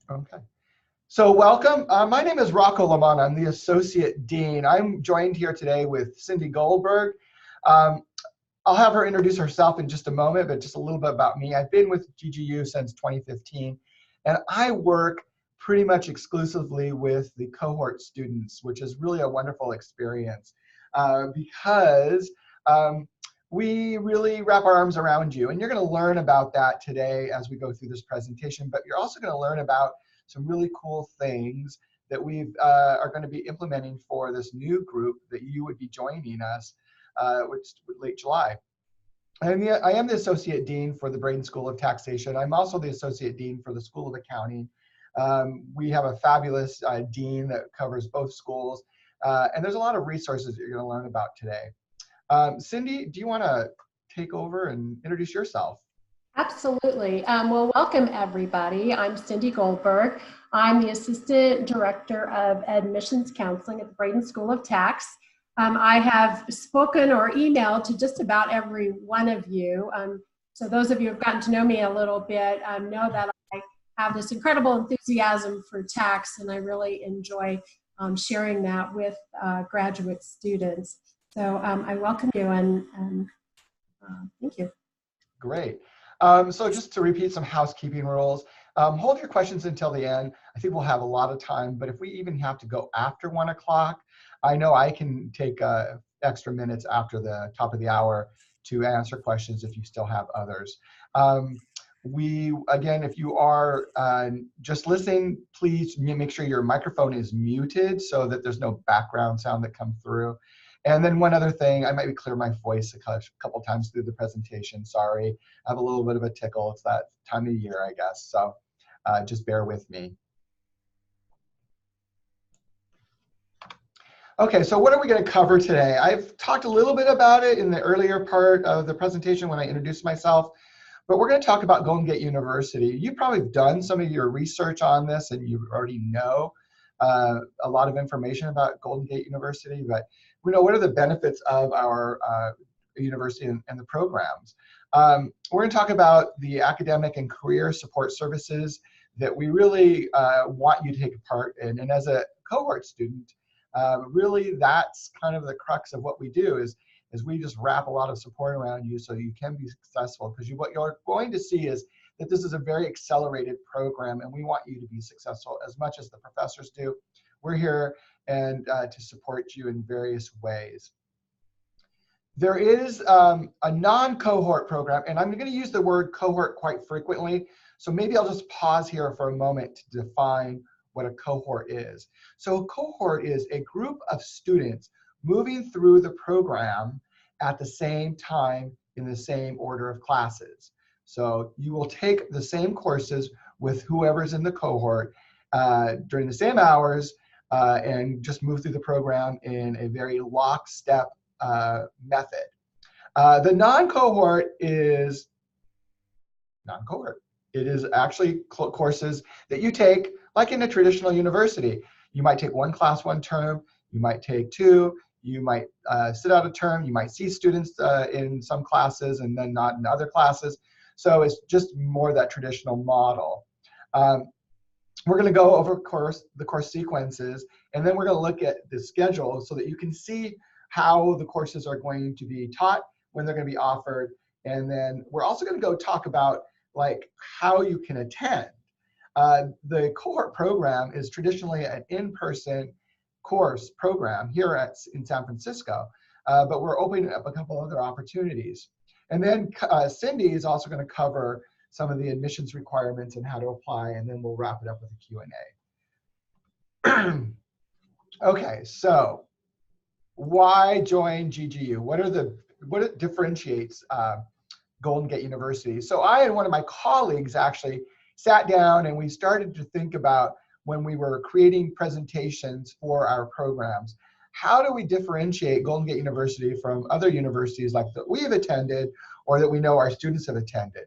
Okay. So welcome. My name is Rocco Lamana. I'm the Associate Dean. I'm joined here today with Cindy Goldberg. Um, I'll have her introduce herself in just a moment, but just a little bit about me. I've been with GGU since 2015, and I work pretty much exclusively with the cohort students, which is really a wonderful experience because we really wrap our arms around you. And you're going to learn about that today as we go through this presentation, but you're also going to learn about some really cool things that we are going to be implementing for this new group that you would be joining us, which is late July. I am the Associate Dean for the Braden School of Taxation. I'm also the Associate Dean for the School of Accounting. We have a fabulous dean that covers both schools, and there's a lot of resources that you're going to learn about today. Cindy, do you want to take over and introduce yourself? Absolutely. Well, welcome everybody. I'm Cindy Goldberg. I'm the Assistant Director of Admissions Counseling at the Braden School of Tax. I have spoken or emailed to just about every one of you. So those of you who have gotten to know me a little bit know that I have this incredible enthusiasm for tax, and I really enjoy sharing that with graduate students. So I welcome you and thank you. Great. So just to repeat some housekeeping rules, hold your questions until the end. I think we'll have a lot of time, but if we even have to go after 1 o'clock, I know I can take extra minutes after the top of the hour to answer questions if you still have others. Again, if you are just listening, please make sure your microphone is muted so that there's no background sound that comes through. And then one other thing, I might clear my voice a couple times through the presentation. Sorry, I have a little bit of a tickle. It's that time of year, I guess. So just bear with me. Okay, so what are we going to cover today? I've talked a little bit about it in the earlier part of the presentation when I introduced myself, but we're going to talk about Golden Gate University. You've probably done some of your research on this and you already know a lot of information about Golden Gate University, but we know what are the benefits of our university and the programs. We're going to talk about the academic and career support services that we really want you to take part in. And as a cohort student, really that's kind of the crux of what we do is we just wrap a lot of support around you so you can be successful, because what you're going to see is that this is a very accelerated program and we want you to be successful as much as the professors do. We're here and to support you in various ways. There is a non-cohort program, and I'm going to use the word cohort quite frequently, so maybe I'll just pause here for a moment to define what a cohort is. So a cohort is a group of students moving through the program at the same time in the same order of classes. So you will take the same courses with whoever's in the cohort during the same hours and just move through the program in a very lockstep method. The non-cohort is non-cohort. It is actually courses that you take like in a traditional university. You might take one class one term, you might take two, you might sit out a term, you might see students in some classes and then not in other classes. So it's just more that traditional model. We're going to go over the course sequences, and then we're going to look at the schedule so that you can see how the courses are going to be taught, when they're going to be offered, and then we're also going to go talk about like how you can attend. The cohort program is traditionally an in-person course program here in San Francisco, but we're opening up a couple other opportunities. And then Cindy is also going to cover some of the admissions requirements and how to apply, and then we'll wrap it up with a Q&A. Okay, so why join GGU? What differentiates Golden Gate University? So I and one of my colleagues actually sat down and we started to think about, when we were creating presentations for our programs, how do we differentiate Golden Gate University from other universities like that we've attended or that we know our students have attended?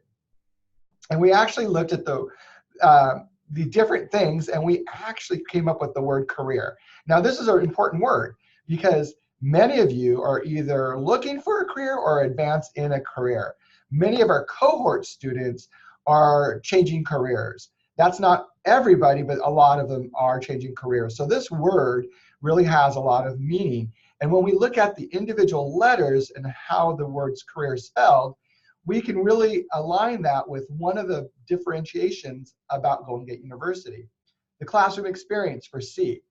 And we actually looked at the different things, and we actually came up with the word career. Now this is an important word because many of you are either looking for a career or advanced in a career. Many of our cohort students are changing careers. That's not everybody, but a lot of them are changing careers. So this word really has a lot of meaning. And when we look at the individual letters and how the word's career is spelled, we can really align that with one of the differentiations about Golden Gate University. The classroom experience for C.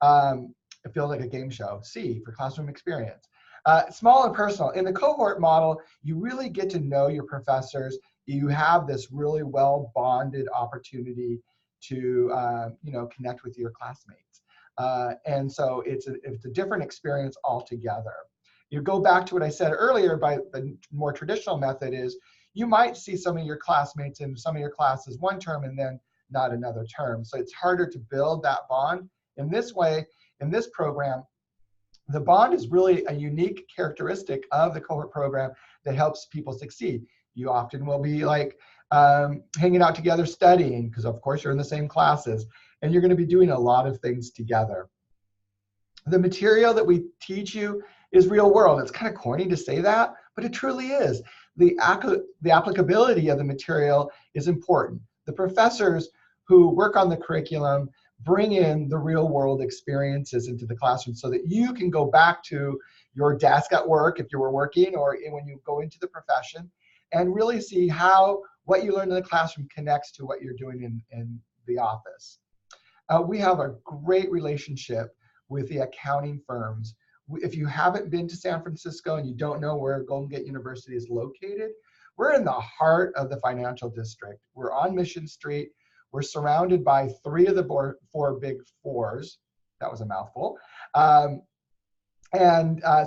It feels like a game show. C for classroom experience. Small and personal. In the cohort model, you really get to know your professors. You have this really well bonded opportunity to connect with your classmates. And so it's a different experience altogether. You go back to what I said earlier, by the more traditional method is you might see some of your classmates in some of your classes one term and then not another term. So it's harder to build that bond. In this way, in this program, the bond is really a unique characteristic of the cohort program that helps people succeed. You often will be like hanging out together studying, because of course you're in the same classes, and you're going to be doing a lot of things together. The material that we teach you is real world. It's kind of corny to say that, but it truly is. The applicability of the material is important. The professors who work on the curriculum bring in the real world experiences into the classroom so that you can go back to your desk at work if you were working, or when you go into the profession, and really see how what you learn in the classroom connects to what you're doing in the office. We have a great relationship with the accounting firms. If you haven't been to San Francisco and you don't know where Golden Gate University is located, we're in the heart of the financial district. We're on Mission Street. We're surrounded by 3 of the 4 big 4s. That was a mouthful. So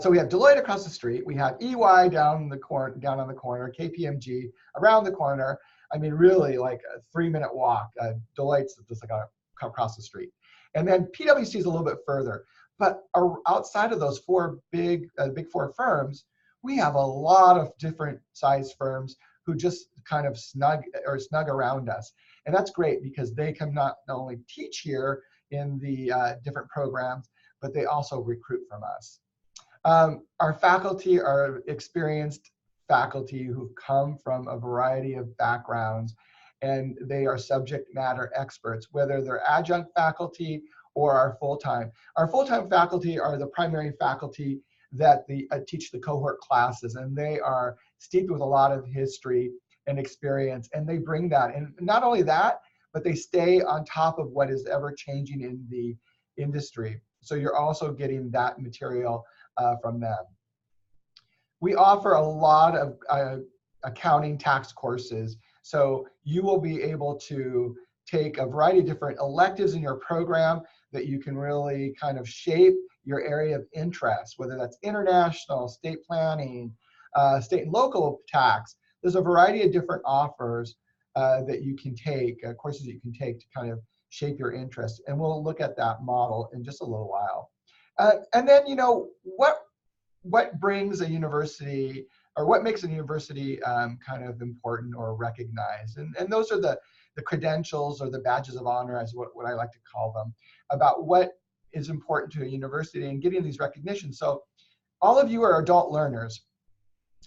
we have Deloitte across the street. We have EY down on the corner, KPMG around the corner. I mean, really like a 3-minute walk. Deloitte's just like across the street. And then PwC is a little bit further. But outside of those 4 big 4 firms, we have a lot of different size firms who just kind of snug around us. And that's great because they can not only teach here in the different programs, but they also recruit from us. Our faculty are experienced faculty who've come from a variety of backgrounds, and they are subject matter experts, whether they're adjunct faculty or our full-time. Our full-time faculty are the primary faculty that teach the cohort classes, and they are steeped with a lot of history and experience, and they bring that. And not only that, but they stay on top of what is ever changing in the industry. So you're also getting that material from them. We offer a lot of accounting tax courses. So you will be able to take a variety of different electives in your program that you can really kind of shape your area of interest, whether that's international, state planning, state and local tax. There's a variety of different offers that you can take, courses that you can take to kind of shape your interest. And we'll look at that model in just a little while. And then, what brings a university, or what makes a university kind of important or recognized? And those are the credentials or the badges of honor, as what I like to call them, about what is important to a university and getting these recognitions. So all of you are adult learners.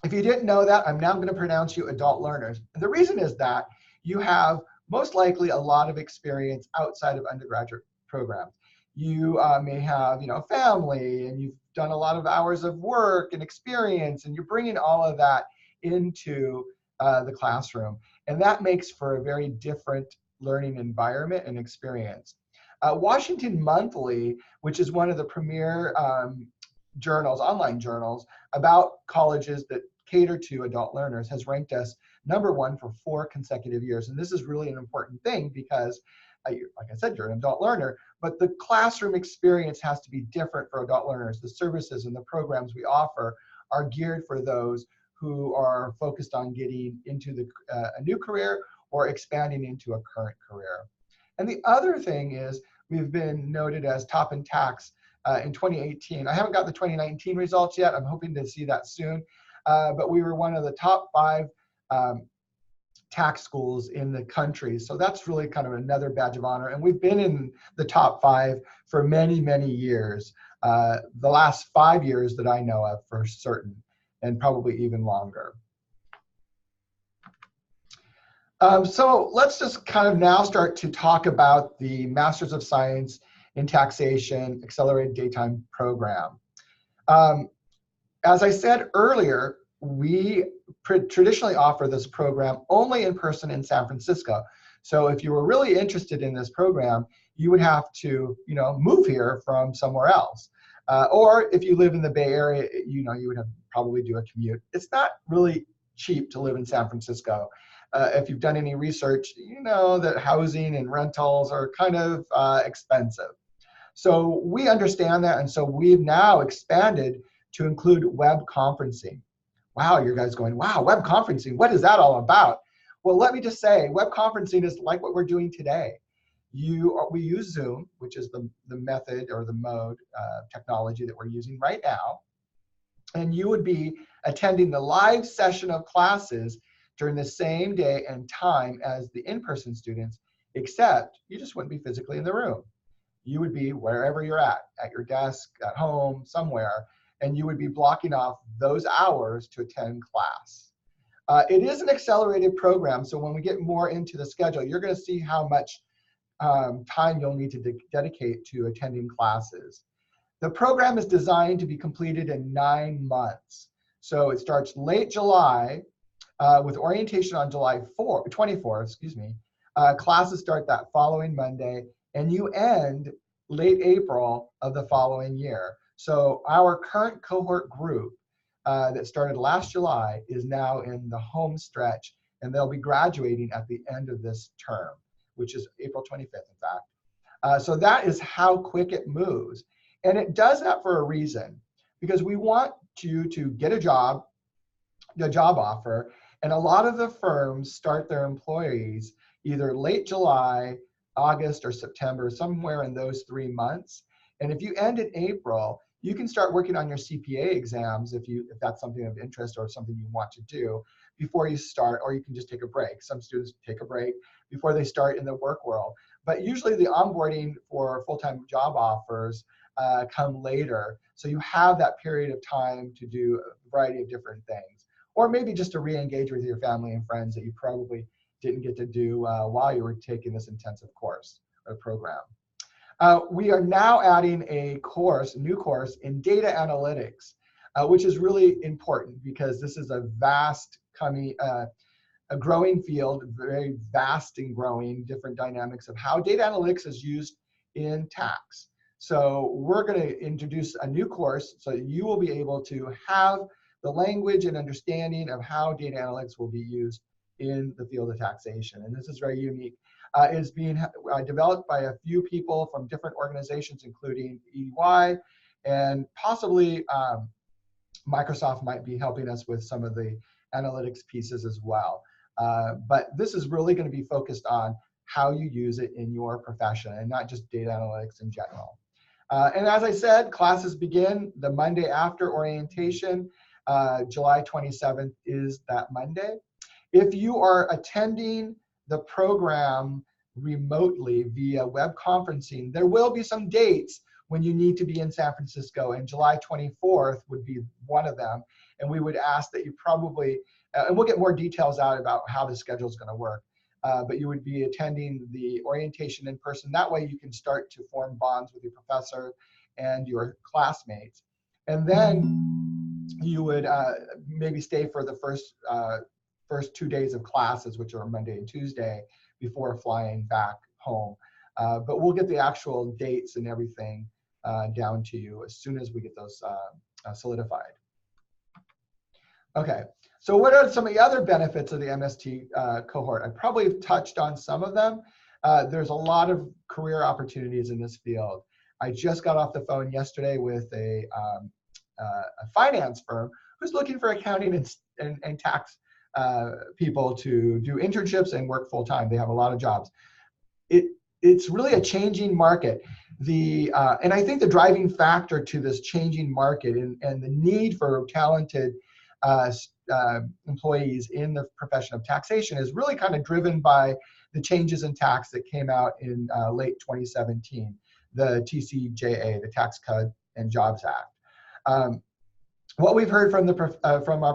If you didn't know that, I'm now going to pronounce you adult learners. And the reason is that you have most likely a lot of experience outside of undergraduate programs. You may have, family, and you've done a lot of hours of work and experience, and you're bringing all of that into the classroom. And that makes for a very different learning environment and experience. Washington Monthly, which is one of the premier journals, online journals, about colleges that cater to adult learners, has ranked us #1 for 4 consecutive years. And this is really an important thing because, like I said, you're an adult learner, but the classroom experience has to be different for adult learners. The services and the programs we offer are geared for those who are focused on getting into a new career or expanding into a current career. And the other thing is, we've been noted as top in tax in 2018. I haven't got the 2019 results yet. I'm hoping to see that soon. But we were one of the top 5 tax schools in the country. So that's really kind of another badge of honor. And we've been in the top 5 for many, many years. The last 5 years that I know of for certain, and probably even longer. So let's just kind of now start to talk about the Masters of Science in Taxation Accelerated Daytime Program. As I said earlier, we traditionally offer this program only in person in San Francisco. So if you were really interested in this program, you would have to, move here from somewhere else. Or if you live in the Bay Area, you would have probably do a commute. It's not really cheap to live in San Francisco. If you've done any research, you know that housing and rentals are kind of expensive. So we understand that, and so we've now expanded to include web conferencing. Wow, you guys going, wow, web conferencing, what is that all about? Well, let me just say, web conferencing is like what we're doing today. We use Zoom, which is the method or the mode technology that we're using right now. And you would be attending the live session of classes during the same day and time as the in-person students, except you just wouldn't be physically in the room. You would be wherever you're at your desk, at home, somewhere, and you would be blocking off those hours to attend class. It is an accelerated program, so when we get more into the schedule, you're going to see how much time you'll need to dedicate to attending classes. The program is designed to be completed in 9 months. So it starts late July with orientation on July 24th, excuse me. Classes start that following Monday, and you end late April of the following year. So our current cohort group that started last July is now in the home stretch, and they'll be graduating at the end of this term, which is April 25th, in fact. So that is how quick it moves. And it does that for a reason, because we want you to get a job offer, and a lot of the firms start their employees either late July, August, or September, somewhere in those 3 months. And if you end in April, you can start working on your CPA exams if that's something of interest or something you want to do before you start, or you can just take a break. Some students take a break before they start in the work world. But usually the onboarding for full-time job offers come later. So you have that period of time to do a variety of different things. Or maybe just to re-engage with your family and friends that you probably didn't get to do while you were taking this intensive course or program. We are now adding a new course in data analytics, which is really important because this is a vast a growing field, very vast and growing, different dynamics of how data analytics is used in tax. So we're going to introduce a new course so that you will be able to have the language and understanding of how data analytics will be used in the field of taxation. And this is very unique. It's being developed by a few people from different organizations, including EY, and possibly Microsoft might be helping us with some of the analytics pieces as well. But this is really going to be focused on how you use it in your profession and not just data analytics in general. And as I said, classes begin the Monday after orientation. July 27th is that Monday. If you are attending the program remotely via web conferencing, there will be some dates when you need to be in San Francisco, and July 24th would be one of them. And we would ask that you probably, and we'll get more details out about how the schedule is going to work, but you would be attending the orientation in person. That way you can start to form bonds with your professor and your classmates. And then you would maybe stay for the first 2 days of classes, which are Monday and Tuesday, before flying back home. But we'll get the actual dates and everything down to you as soon as we get those solidified. Okay, so what are some of the other benefits of the MST cohort? I probably have touched on some of them. There's a lot of career opportunities in this field. I just got off the phone yesterday with a finance firm who's looking for accounting and tax people to do internships and work full time. They have a lot of jobs. It's really a changing market. And I think the driving factor to this changing market and the need for talented employees in the profession of taxation is really kind of driven by the changes in tax that came out in late 2017, the TCJA, the Tax Cut and Jobs Act. What we've heard from our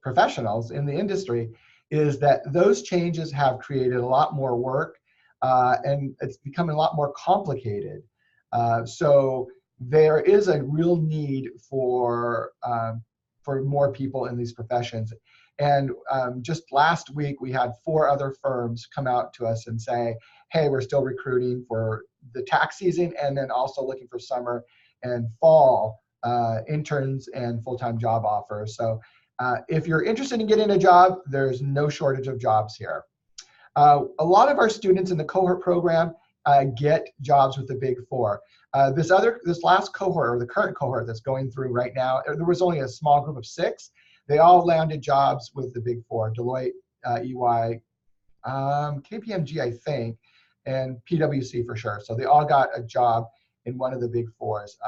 professionals in the industry is that those changes have created a lot more work, and it's becoming a lot more complicated. So there is a real need for more people in these professions. And just last week, we had 4 other firms come out to us and say, hey, we're still recruiting for the tax season, and then also looking for summer and fall interns and full-time job offers. So if you're interested in getting a job, there's no shortage of jobs here. A lot of our students in the cohort program get jobs with the Big Four. This last cohort, or the current cohort that's going through right now, there was only a small group of 6. They all landed jobs with the Big Four: Deloitte, EY, KPMG, I think, and PwC for sure. So they all got a job in one of the Big Fours.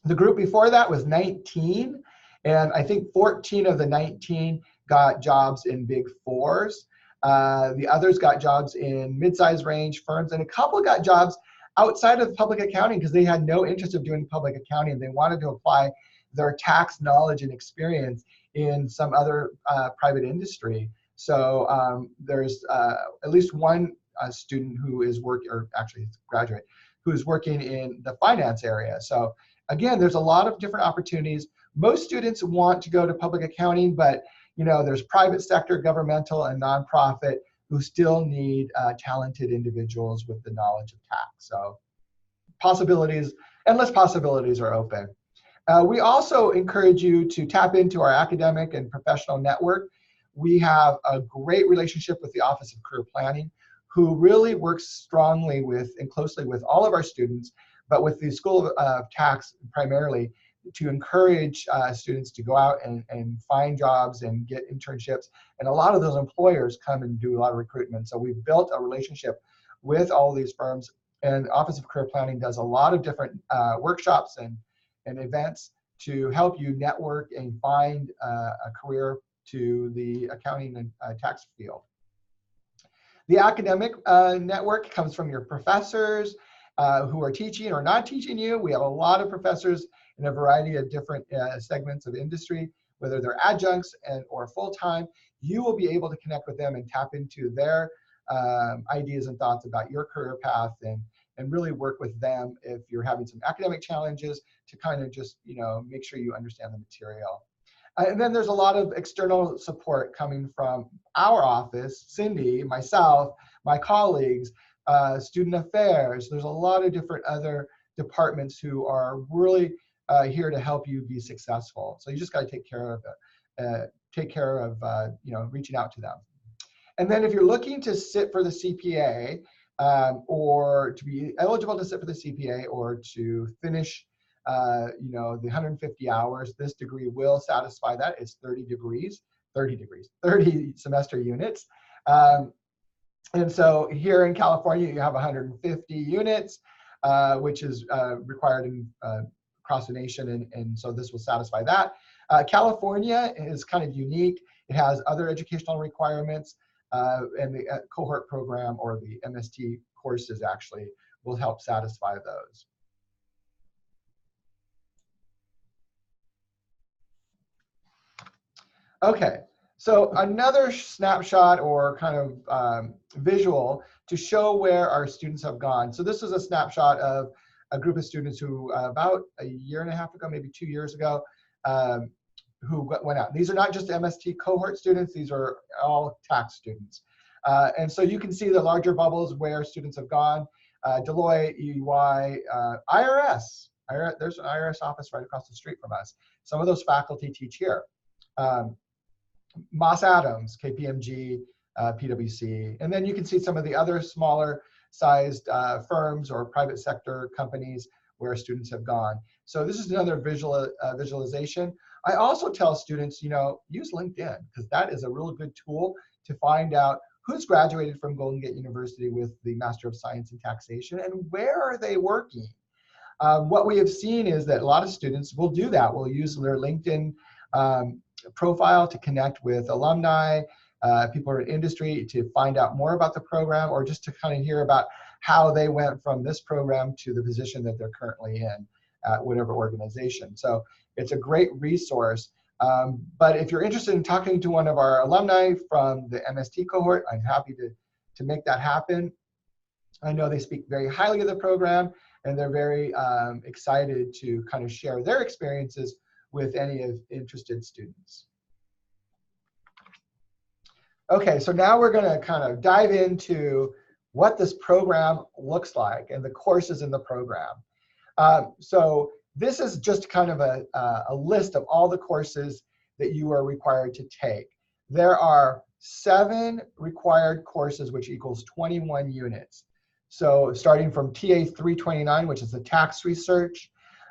The group before that was 19, and I think 14 of the 19 got jobs in Big Fours. The others got jobs in mid-size range firms, and a couple got jobs outside of public accounting because they had no interest of doing public accounting. They wanted to apply their tax knowledge and experience in some other private industry. So there's at least one student who is working, or actually graduate, who is working in the finance area. So again, there's a lot of different opportunities. Most students want to go to public accounting, but there's private sector, governmental, and nonprofit who still need talented individuals with the knowledge of tax. So endless possibilities are open. We also encourage you to tap into our academic and professional network. We have a great relationship with the Office of Career Planning, who really works strongly with and closely with all of our students, but with the School of Tax primarily, to encourage students to go out and find jobs and get internships. And a lot of those employers come and do a lot of recruitment. So we've built a relationship with all these firms, and Office of Career Planning does a lot of different workshops and events to help you network and find a career to the accounting and tax field. The academic network comes from your professors who are teaching or not teaching you. We have a lot of professors in a variety of different segments of industry, whether they're adjuncts or full-time. You will be able to connect with them and tap into their ideas and thoughts about your career path, and really work with them if you're having some academic challenges to kind of just make sure you understand the material. And then there's a lot of external support coming from our office, Cindy, myself, my colleagues, student affairs. There's a lot of different other departments who are really here to help you be successful. So you just got to take care of it. Reaching out to them. And then if you're looking to sit for the CPA, or to be eligible to sit for the CPA, or to finish the 150 hours, this degree will satisfy that. It's 30 semester units. And so here in California, you have 150 units, which is required across the nation, and so this will satisfy that. California is kind of unique. It has other educational requirements, and the cohort program, or the MST courses, actually will help satisfy those. Okay, so another snapshot or kind of visual to show where our students have gone. So this is a snapshot of a group of students who about a year and a half ago, maybe 2 years ago, who went out. These are not just MST cohort students, these are all tax students. And so you can see the larger bubbles where students have gone. Deloitte, EY, IRS. There's an IRS office right across the street from us. Some of those faculty teach here. Moss Adams, KPMG, PwC. And then you can see some of the other smaller sized firms or private sector companies where students have gone. So this is another visualization. I also tell students, use LinkedIn, because that is a real good tool to find out who's graduated from Golden Gate University with the Master of Science in Taxation and where are they working. What we have seen is that a lot of students will do that. Will use their LinkedIn profile to connect with alumni, people in industry, to find out more about the program, or just to kind of hear about how they went from this program to the position that they're currently in at whatever organization. So it's a great resource. But if you're interested in talking to one of our alumni from the MST cohort, I'm happy to make that happen. I know they speak very highly of the program, and they're very excited to kind of share their experiences with any of interested students. Okay, so now we're going to kind of dive into what this program looks like and the courses in the program. So this is just kind of a list of all the courses that you are required to take. There are 7 required courses, which equals 21 units. So starting from TA 329, which is the tax research,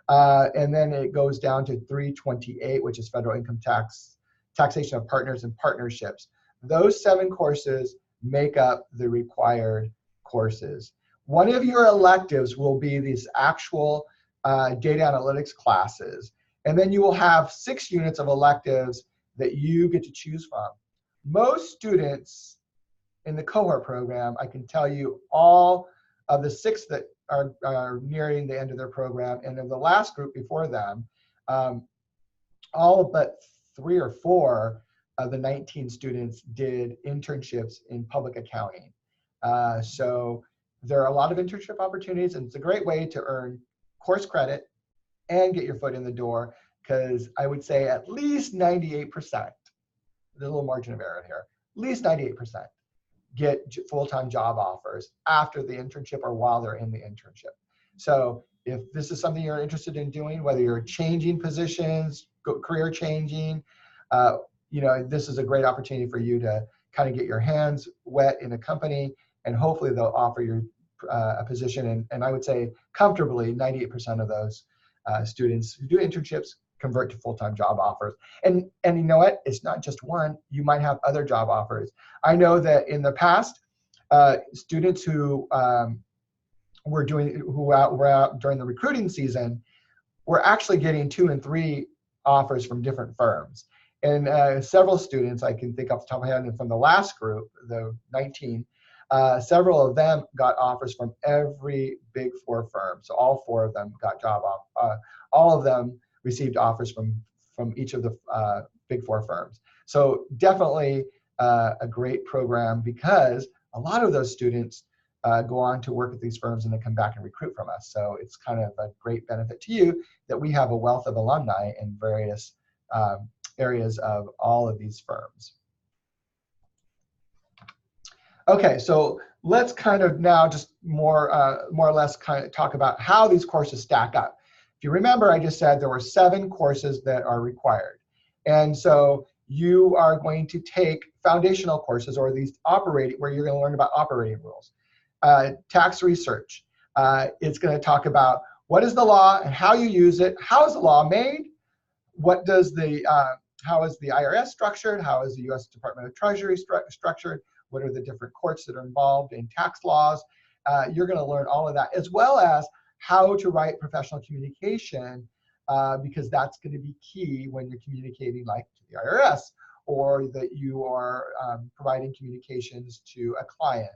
and then it goes down to 328, which is federal income tax, taxation of partners and partnerships. Those 7 courses make up the required courses. One of your electives will be these actual data analytics classes. And then you will have 6 units of electives that you get to choose from. Most students in the cohort program, I can tell you all of the 6 that are nearing the end of their program, and in the last group before them, all but 3 or 4 of the 19 students did internships in public accounting. So there are a lot of internship opportunities, and it's a great way to earn course credit and get your foot in the door, because I would say at least 98%, there's a little margin of error here, at least 98% get full-time job offers after the internship or while they're in the internship. So if this is something you're interested in doing, whether you're changing positions, career changing, you know, this is a great opportunity for you to kind of get your hands wet in a company, and hopefully they'll offer you a position. And I would say comfortably 98% of those students who do internships convert to full-time job offers. And you know what? It's not just one. You might have other job offers. I know that in the past, students who were out during the recruiting season were actually getting 2 and 3 offers from different firms. And several students, I can think off the top of my head, and from the last group, the 19, several of them got offers from every Big 4 firm. So all 4 of them got all of them received offers from each of the Big 4 firms. So definitely a great program, because a lot of those students go on to work at these firms and then come back and recruit from us. So it's kind of a great benefit to you that we have a wealth of alumni in various areas of all of these firms. Okay, so let's kind of now just more or less kind of talk about how these courses stack up. If you remember, I just said there were 7 courses that are required. And so you are going to take foundational courses, or these operating, where you're going to learn about operating rules. Tax research, it's going to talk about what is the law and how you use it, how is the law made, what does the, how is the IRS structured, how is the US Department of Treasury structured, what are the different courts that are involved in tax laws. You're going to learn all of that, as well as how to write professional communication, because that's going to be key when you're communicating like to the IRS, or that you are providing communications to a client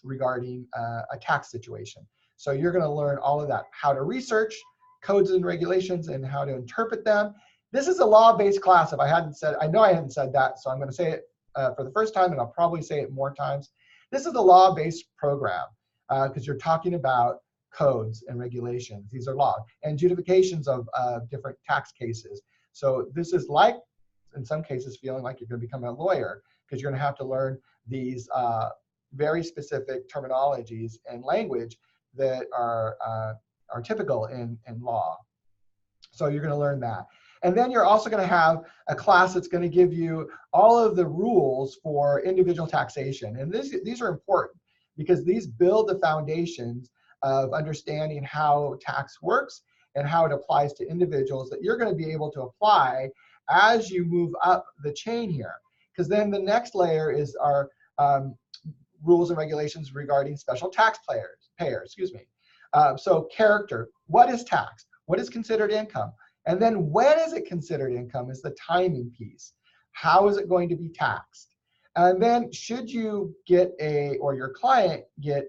regarding a tax situation. So you're going to learn all of that, how to research codes and regulations and how to interpret them. This is a law-based class. If I hadn't said, I know I hadn't said that, so I'm going to say it for the first time, and I'll probably say it more times. This is a law-based program, because you're talking about codes and regulations. These are law and adjudications of different tax cases. So this is like, in some cases, feeling like you're going to become a lawyer, because you're going to have to learn these very specific terminologies and language that are typical in law. So you're going to learn that. And then you're also going to have a class that's going to give you all of the rules for individual taxation. And these are important, because these build the foundations of understanding how tax works and how it applies to individuals, that you're going to be able to apply as you move up the chain here. Because then the next layer is our rules and regulations regarding special tax payers. So character, what is tax? What is considered income? And then when is it considered income is the timing piece. How is it going to be taxed? And then should you get or your client get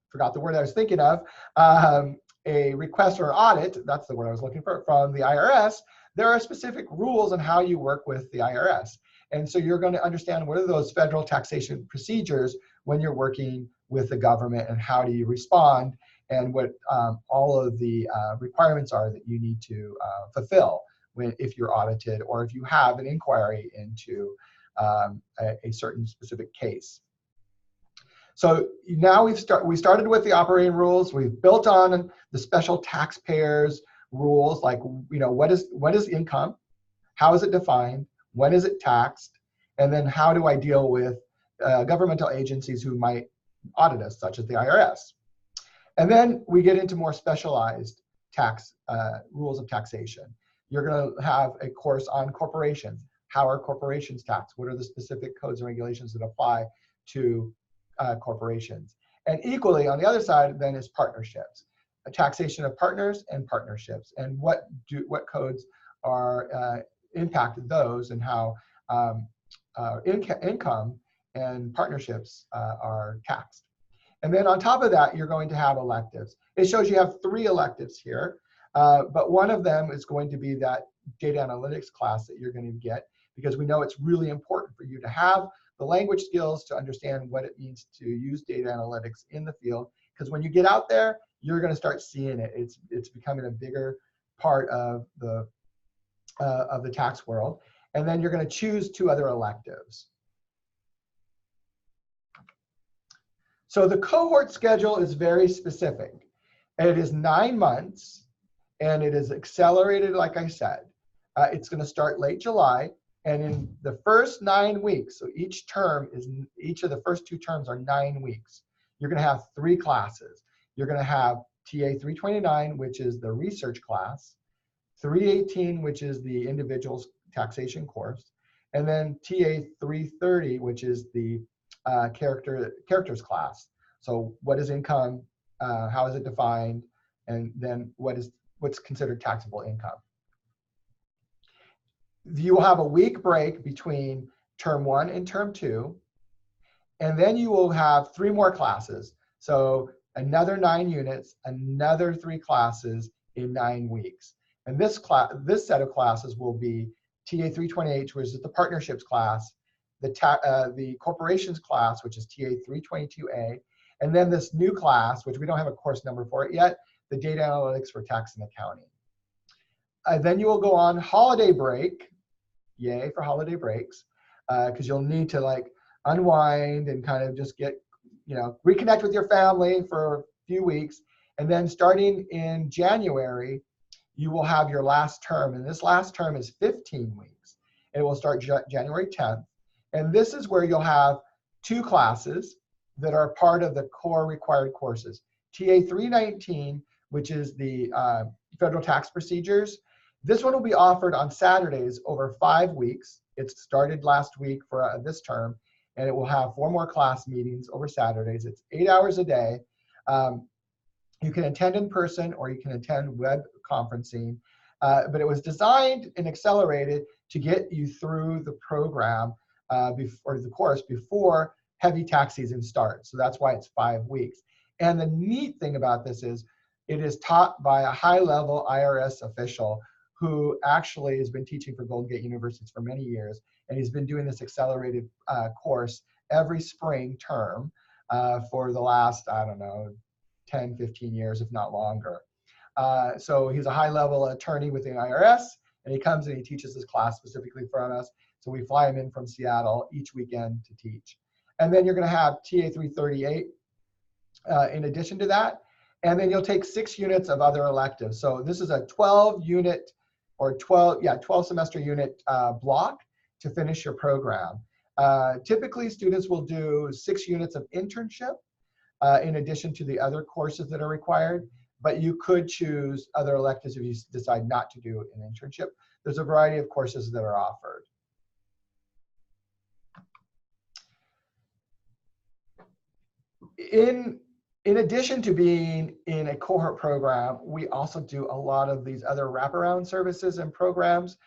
forgot the word I was thinking of, a request or audit, that's the word I was looking for, from the IRS, there are specific rules on how you work with the IRS. And so you're going to understand what are those federal taxation procedures when you're working with the government, and how do you respond, and what all of the requirements are that you need to fulfill if you're audited, or if you have an inquiry into a certain specific case. So now we started with the operating rules. We've built on the special taxpayers rules, like, you know, what is income, how is it defined, when is it taxed, and then how do I deal with governmental agencies who might audit us, such as the IRS. And then we get into more specialized tax rules of taxation. You're going to have a course on corporations. How are corporations taxed? What are the specific codes and regulations that apply to corporations? And equally, on the other side, then, is partnerships. A taxation of partners and partnerships, and what codes are impacted those, and how income and partnerships are taxed. And then on top of that, you're going to have electives. It shows you have 3 electives here, but one of them is going to be that data analytics class that you're going to get, because we know it's really important for you to have the language skills to understand what it means to use data analytics in the field, because when you get out there, you're going to start seeing it. It's becoming a bigger part of the tax world. And then you're going to choose 2 other electives. So the cohort schedule is very specific. It is 9 months, and it is accelerated, like I said. It's going to start late July, and in the first 9 weeks, so each of the first 2 terms are 9 weeks. You're going to have 3 classes. You're going to have TA 329, which is the research class, 318, which is the individual's taxation course, and then TA 330, which is the characters class. So what is income, how is it defined, and then what's considered taxable income. You will have a week break between term 1 and term 2, and then you will have 3 more classes. So another 9 units, another 3 classes in 9 weeks. And this set of classes will be TA 328, which is the partnerships class, the corporations class, which is TA 322A, and then this new class, which we don't have a course number for it yet, the data analytics for tax and accounting. Then you will go on holiday break. Yay for holiday breaks, because you'll need to like unwind and kind of just get, reconnect with your family for a few weeks. And then starting in January, you will have your last term. And this last term is 15 weeks. It will start January 10th. And this is where you'll have 2 classes that are part of the core required courses. TA 319, which is the federal tax procedures. This one will be offered on Saturdays over 5 weeks. It started last week for this term, and it will have 4 more class meetings over Saturdays. It's 8 hours a day. You can attend in person or you can attend web conferencing, but it was designed and accelerated to get you through the program or the course before heavy tax season starts. So that's why it's 5 weeks. And the neat thing about this is it is taught by a high-level IRS official who actually has been teaching for Golden Gate University for many years, and he's been doing this accelerated course every spring term for the last, 10, 15 years, if not longer. So he's a high-level attorney within IRS, and he comes and he teaches this class specifically for us. So we fly him in from Seattle each weekend to teach. And then you're going to have TA 338 in addition to that. And then you'll take 6 units of other electives. So this is a 12-unit or 12 semester unit block to finish your program. Typically, students will do 6 units of internship in addition to the other courses that are required. But you could choose other electives if you decide not to do an internship. There's a variety of courses that are offered. In addition to being in a cohort program, we also do a lot of these other wraparound services and programs.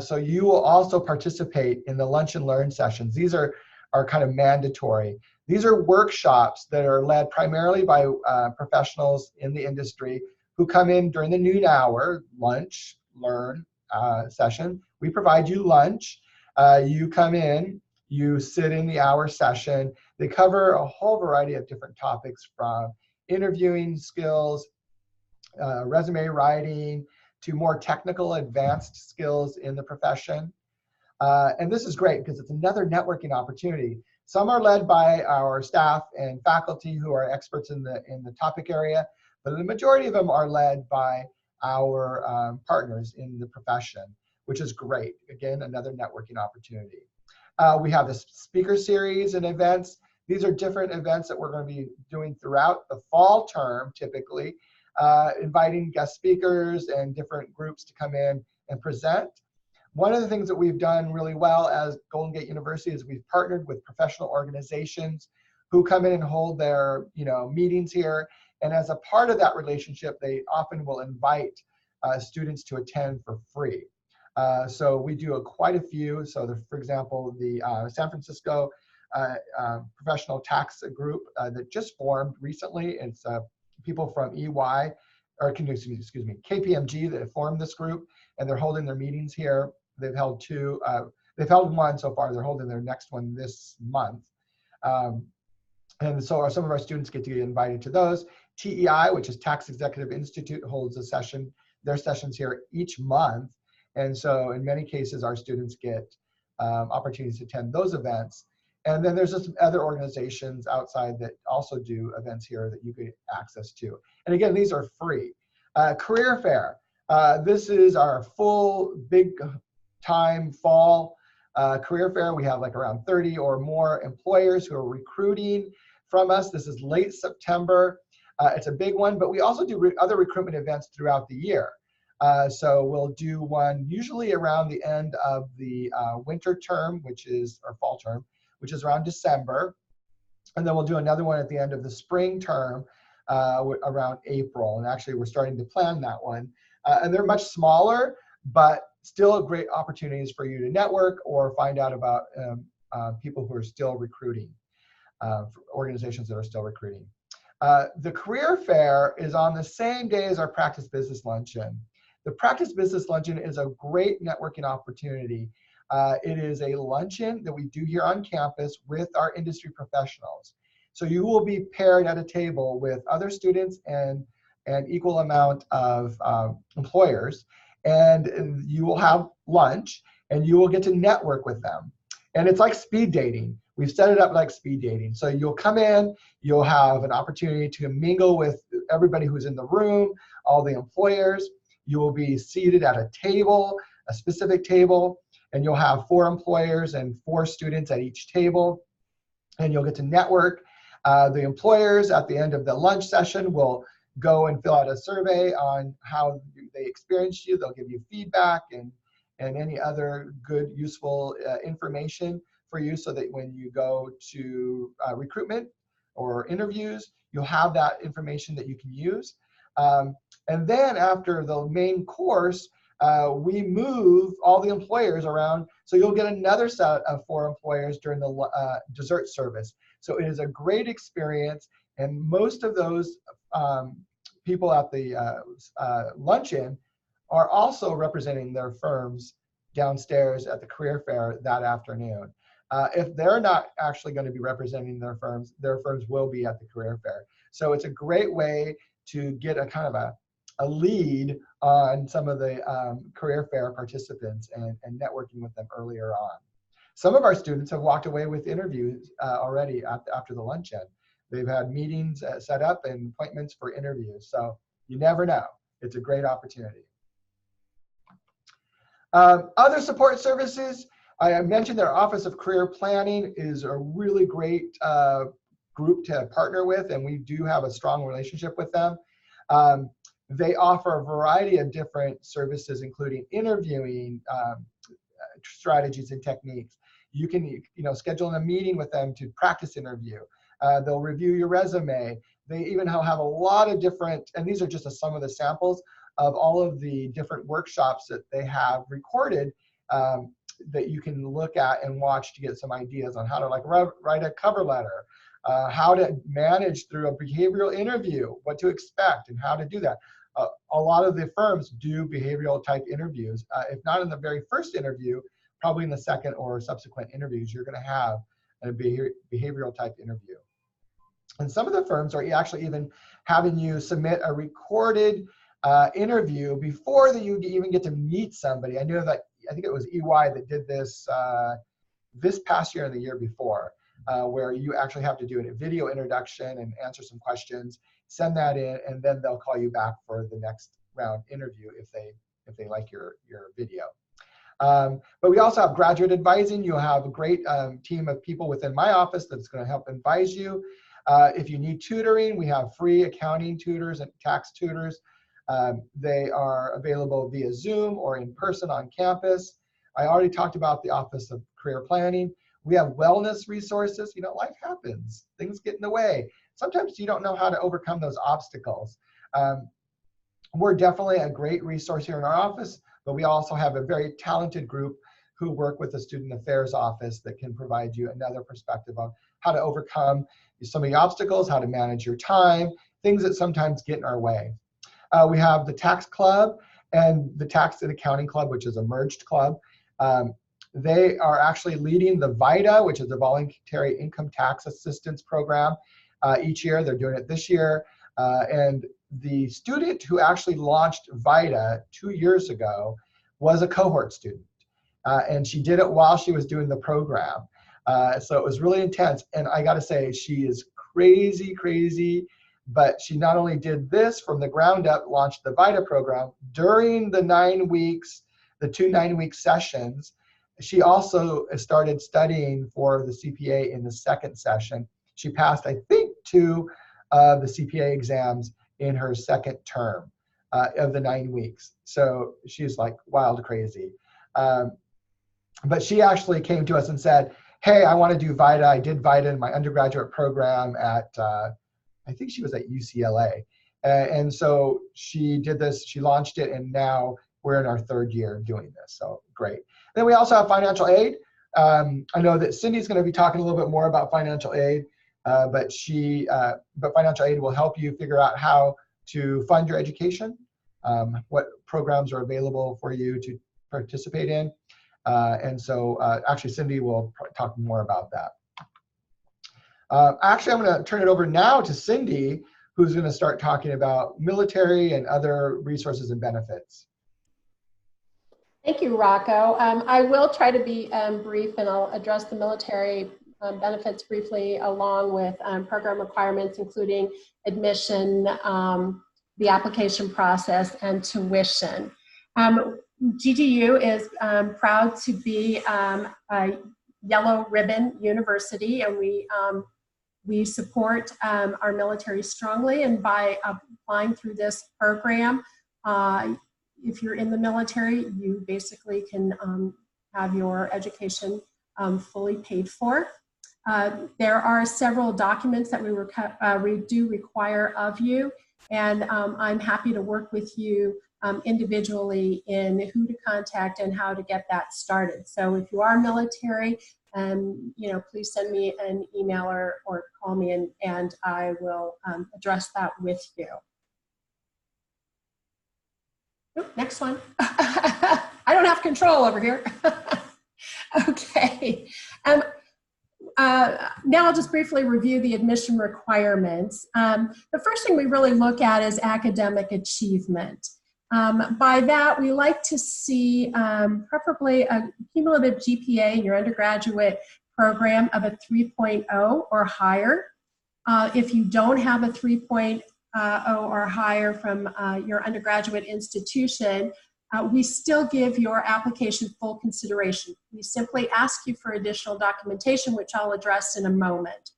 So you will also participate in the lunch and learn sessions. These are kind of mandatory. These are workshops that are led primarily by professionals in the industry who come in during the noon hour, lunch, learn session. We provide you lunch. You come in, you sit in the hour session. They cover a whole variety of different topics, from interviewing skills, resume writing, to more technical advanced skills in the profession. And this is great because it's another networking opportunity. Some are led by our staff and faculty who are experts in the topic area, but the majority of them are led by our partners in the profession, which is great. Again, another networking opportunity. We have the speaker series and events. These are different events that we're going to be doing throughout the fall term, typically, inviting guest speakers and different groups to come in and present. One of the things that we've done really well as Golden Gate University is we've partnered with professional organizations who come in and hold their meetings here. And as a part of that relationship, they often will invite students to attend for free. So we do quite a few. So for example, the San Francisco professional tax group that just formed recently, it's people from EY, or excuse me, KPMG that formed this group, and they're holding their meetings here. They've held two, they've held one so far, they're holding their next one this month. And so some of our students get to get invited to those. TEI, which is Tax Executive Institute, holds a session, their sessions here each month. And so in many cases, our students get opportunities to attend those events. And then there's just some other organizations outside that also do events here that you get access to. And again, these are free. Career Fair. This is our full big time fall career fair. We have like around 30 or more employers who are recruiting from us. This is late September. It's a big one, but we also do other recruitment events throughout the year. So we'll do one usually around the end of the winter term, or fall term, which is around December. And then we'll do another one at the end of the spring term around April. And actually, we're starting to plan that one. And they're much smaller, but still great opportunities for you to network or find out about people who are still recruiting, organizations that are still recruiting. The career fair is on the same day as our practice business luncheon. The practice business luncheon is a great networking opportunity. It is a luncheon that we do here on campus with our industry professionals. So you will be paired at a table with other students and an equal amount of employers, and you will have lunch and you will get to network with them. And it's like speed dating. We've set it up like speed dating. So you'll come in, you'll have an opportunity to mingle with everybody who's in the room, all the employers. You will be seated at a table, a specific table, and you'll have 4 employers and 4 students at each table, and you'll get to network. The employers at the end of the lunch session will go and fill out a survey on how they experienced you. They'll give you feedback and any other good, useful information for you, so that when you go to recruitment or interviews, you'll have that information that you can use. And then after the main course, we move all the employers around, so you'll get another set of 4 employers during the dessert service. So it is a great experience, and most of those people at the luncheon are also representing their firms downstairs at the career fair that afternoon. If they're not actually going to be representing their firms will be at the career fair. So it's a great way to get a kind of a lead on some of the career fair participants and networking with them earlier on. Some of our students have walked away with interviews already after the luncheon. They've had meetings set up and appointments for interviews. So you never know. It's a great opportunity. Other support services, I mentioned our Office of Career Planning is a really great group to partner with, and we do have a strong relationship with them. They offer a variety of different services, including interviewing strategies and techniques. You can schedule a meeting with them to practice interview. They'll review your resume. They even have a lot of different, and these are just some of the samples of all of the different workshops that they have recorded that you can look at and watch to get some ideas on how to write a cover letter, how to manage through a behavioral interview, what to expect and how to do that. A lot of the firms do behavioral type interviews. If not in the very first interview, probably in the second or subsequent interviews, you're going to have a behavioral type interview. And some of the firms are actually even having you submit a recorded interview before you even get to meet somebody. I know that, I think it was EY that did this this past year and the year before, where you actually have to do a video introduction and answer some questions, send that in, and then they'll call you back for the next round interview if they like your video. But we also have graduate advising. You'll have a great team of people within my office that's going to help advise you. If you need tutoring, we have free accounting tutors and tax tutors. They are available via Zoom or in person on campus. I already talked about the Office of Career Planning. We have wellness resources. You know, life happens. Things get in the way. Sometimes you don't know how to overcome those obstacles. We're definitely a great resource here in our office, but we also have a very talented group who work with the Student Affairs Office that can provide you another perspective on how to overcome some of the obstacles, how to manage your time, things that sometimes get in our way. We have the Tax Club and the Tax and Accounting Club, which is a merged club. They are actually leading the VITA, which is the Voluntary Income Tax Assistance Program. Each year, they're doing it this year. And the student who actually launched VITA 2 years ago was a cohort student. And she did it while she was doing the program. So it was really intense. And I got to say, she is crazy, crazy. But she not only did this from the ground up, launched the VITA program during the 9 weeks, the 2 9-week sessions. She also started studying for the CPA in the second session. She passed, I think, 2 of the CPA exams in her second term of the 9 weeks. So she's like wild crazy. But she actually came to us and said, hey, I want to do VITA. I did VITA in my undergraduate program at, I think she was at UCLA. And so she did this, she launched it, and now we're in our 3rd year doing this, so great. Then we also have financial aid. I know that Cindy's going to be talking a little bit more about financial aid, but financial aid will help you figure out how to fund your education, what programs are available for you to participate in. And so actually Cindy will talk more about that. Actually, I'm going to turn it over now to Cindy, who's going to start talking about military and other resources and benefits. Thank you, Rocco. I will try to be brief, and I'll address the military benefits briefly, along with program requirements, including admission, the application process, and tuition. GGU is proud to be a yellow ribbon university, and we support our military strongly. And by applying through this program, if you're in the military, you basically can have your education fully paid for. There are several documents that we do require of you, and I'm happy to work with you individually in who to contact and how to get that started. So if you are military, please send me an email or call me, and I will address that with you. Oop, next one. I don't have control over here. Okay. Now I'll just briefly review the admission requirements. The first thing we really look at is academic achievement. By that, we like to see preferably a cumulative GPA in your undergraduate program of a 3.0 or higher. If you don't have a 3.0 or higher from your undergraduate institution, we still give your application full consideration. We simply ask you for additional documentation, which I'll address in a moment.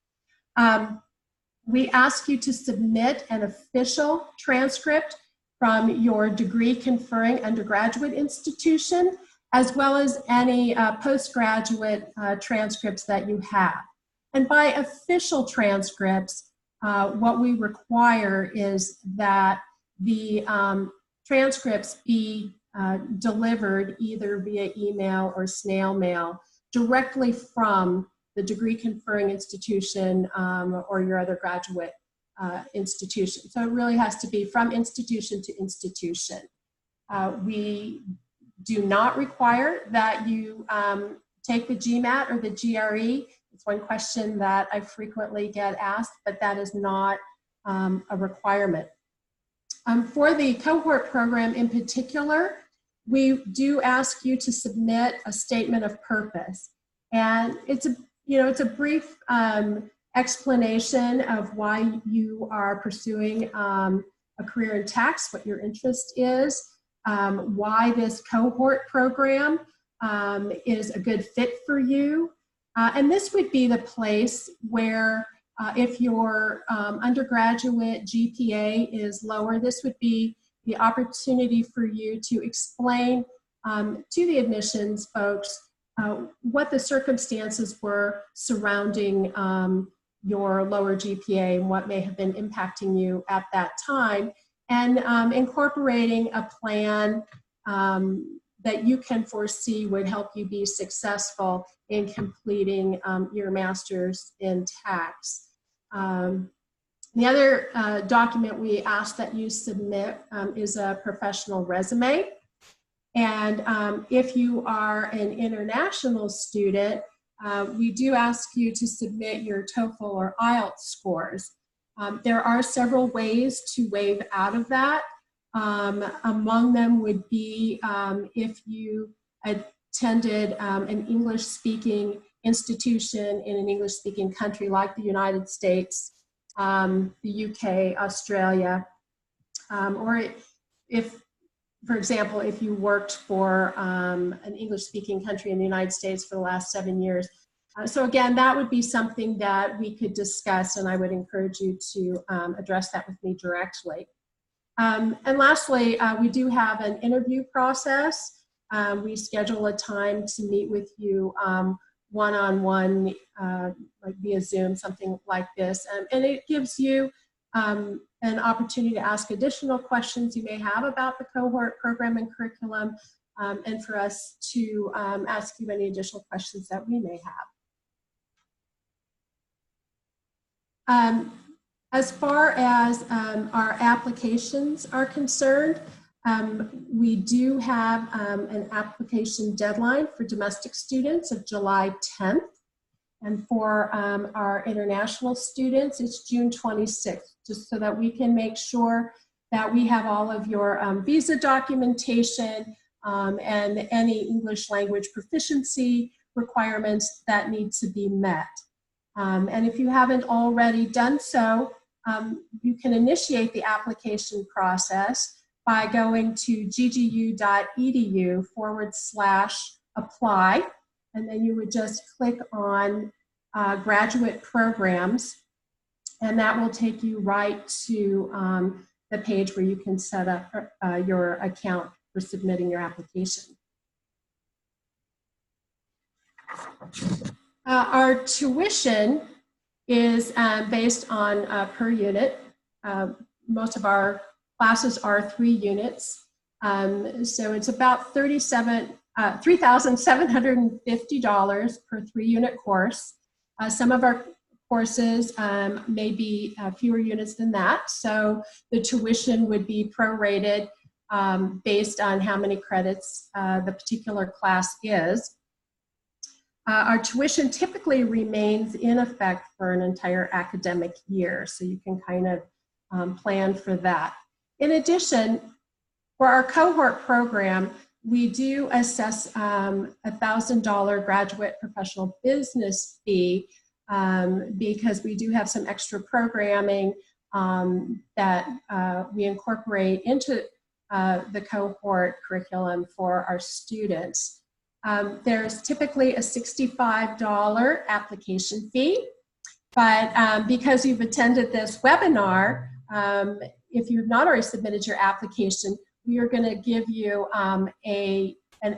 We ask you to submit an official transcript from your degree conferring undergraduate institution, as well as any postgraduate transcripts that you have. And by official transcripts, what we require is that the transcripts be delivered either via email or snail mail directly from the degree conferring institution or your other graduate institution. So it really has to be from institution to institution. We do not require that you take the GMAT or the GRE. It's one question that I frequently get asked, but that is not a requirement. For the cohort program in particular, we do ask you to submit a statement of purpose. And it's a brief explanation of why you are pursuing a career in tax, what your interest is, why this cohort program is a good fit for you. And this would be the place where if your undergraduate GPA is lower, this would be the opportunity for you to explain to the admissions folks what the circumstances were surrounding your lower GPA and what may have been impacting you at that time, and incorporating a plan that you can foresee would help you be successful in completing your master's in tax. The other document we ask that you submit is a professional resume. And if you are an international student, we do ask you to submit your TOEFL or IELTS scores. There are several ways to waive out of that. Among them would be if you attended an English-speaking institution in an English-speaking country like the United States, the UK, Australia, or if, for example, if you worked for an English-speaking country in the United States for the last 7 years. So again, that would be something that we could discuss, and I would encourage you to address that with me directly. And lastly, we do have an interview process. We schedule a time to meet with you one-on-one, like via Zoom, something like this. And it gives you an opportunity to ask additional questions you may have about the cohort program and curriculum, and for us to ask you any additional questions that we may have. As far as our applications are concerned, we do have an application deadline for domestic students of July 10th. And for our international students, it's June 26th, just so that we can make sure that we have all of your visa documentation and any English language proficiency requirements that need to be met. And if you haven't already done so, you can initiate the application process by going to ggU.edu/apply, and then you would just click on graduate programs, and that will take you right to the page where you can set up your account for submitting your application. Our tuition is based on per unit. Most of our classes are 3 units. So it's about $3,750 per 3-unit course. Some of our courses may be fewer units than that. So the tuition would be prorated based on how many credits the particular class is. Our tuition typically remains in effect for an entire academic year, so you can kind of plan for that. In addition, for our cohort program, we do assess a $1,000 graduate professional business fee because we do have some extra programming that we incorporate into the cohort curriculum for our students. There's typically a $65 application fee, but because you've attended this webinar, if you have not already submitted your application, we are going to give you an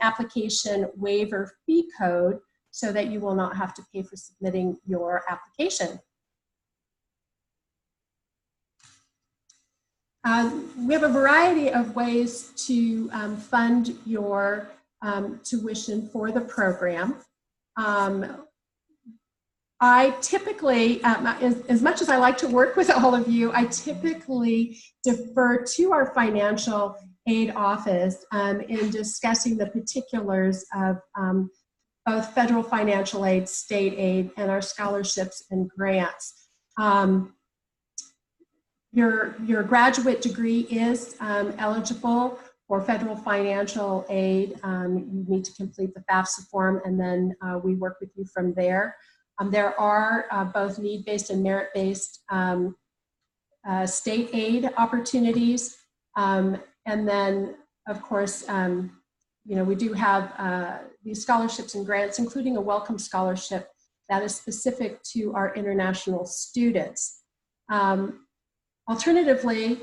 application waiver fee code so that you will not have to pay for submitting your application. We have a variety of ways to fund your tuition for the program. I typically, as much as I like to work with all of you, I typically defer to our financial aid office in discussing the particulars of both federal financial aid, state aid, and our scholarships and grants. Your graduate degree is eligible for federal financial aid. You need to complete the FAFSA form, and then we work with you from there. There are both need-based and merit-based state aid opportunities. And then, of course, we do have these scholarships and grants, including a welcome scholarship that is specific to our international students. Alternatively,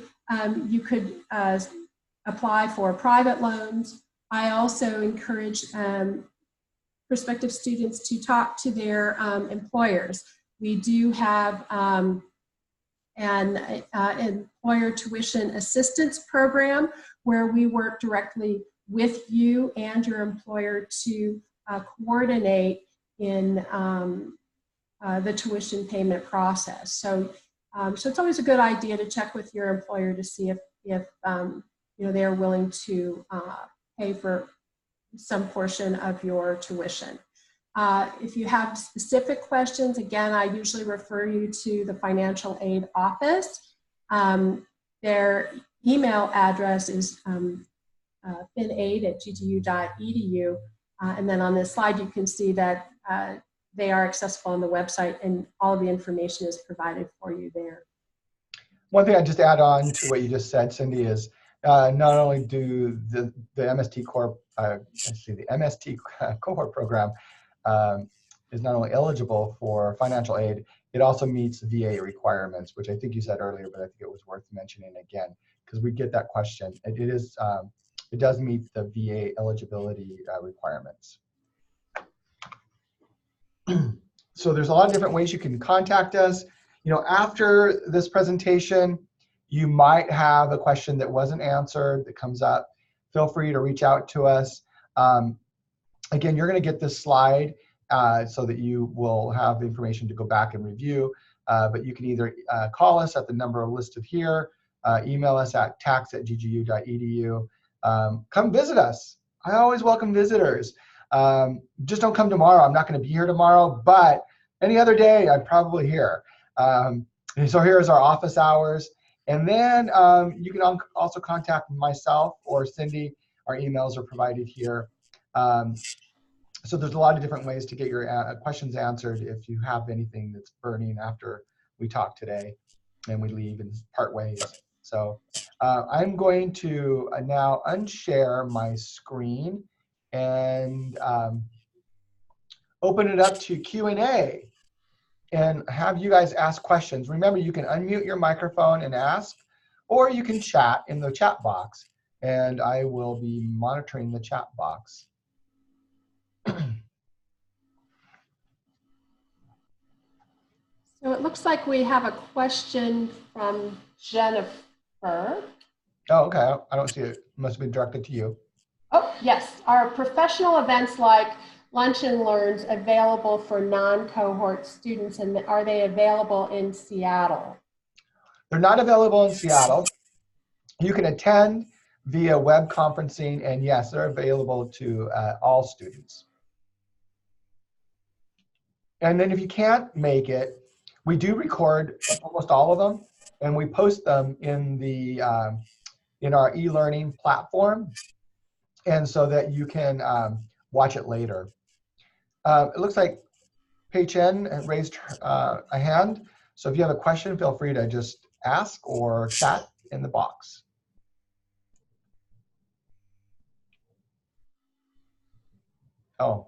you could apply for private loans. I also encourage prospective students to talk to their employers. We do have an employer tuition assistance program where we work directly with you and your employer to coordinate in the tuition payment process. So it's always a good idea to check with your employer to see if they're willing to pay for some portion of your tuition. If you have specific questions, again, I usually refer you to the financial aid office. Their email address is finaid@ggu.edu. And then on this slide, you can see that they are accessible on the website, and all of the information is provided for you there. One thing I just add on to what you just said, Cindy, is not only do the MST Corp, the MST Cohort program is not only eligible for financial aid, it also meets VA requirements, which I think you said earlier, but I think it was worth mentioning again because we get that question. It does meet the VA eligibility requirements. So there's a lot of different ways you can contact us. After this presentation, you might have a question that wasn't answered that comes up. Feel free to reach out to us. Again, you're going to get this slide so that you will have information to go back and review. But you can either call us at the number listed here, email us at tax@ggu.edu. Come visit us. I always welcome visitors. Just don't come tomorrow. I'm not going to be here tomorrow, but any other day, I'm probably here. And so here's our office hours. And then you can also contact myself or Cindy. Our emails are provided here. So there's a lot of different ways to get your questions answered if you have anything that's burning after we talk today and we leave and part ways. So I'm going to now unshare my screen and open it up to Q&A and have you guys ask questions. Remember, you can unmute your microphone and ask, or you can chat in the chat box, and I will be monitoring the chat box. So it looks like we have a question from Jennifer. Oh, okay. I don't see it. It must have been directed to you. Oh, yes. Are professional events like Lunch and Learns available for non-cohort students, and are they available in Seattle? They're not available in Seattle. You can attend via web conferencing, and yes, they're available to all students. And then if you can't make it, we do record almost all of them, and we post them in the in our e-learning platform, and so that you can watch it later. It looks like Pei Chen raised a hand, so if you have a question, feel free to just ask or chat in the box. Oh.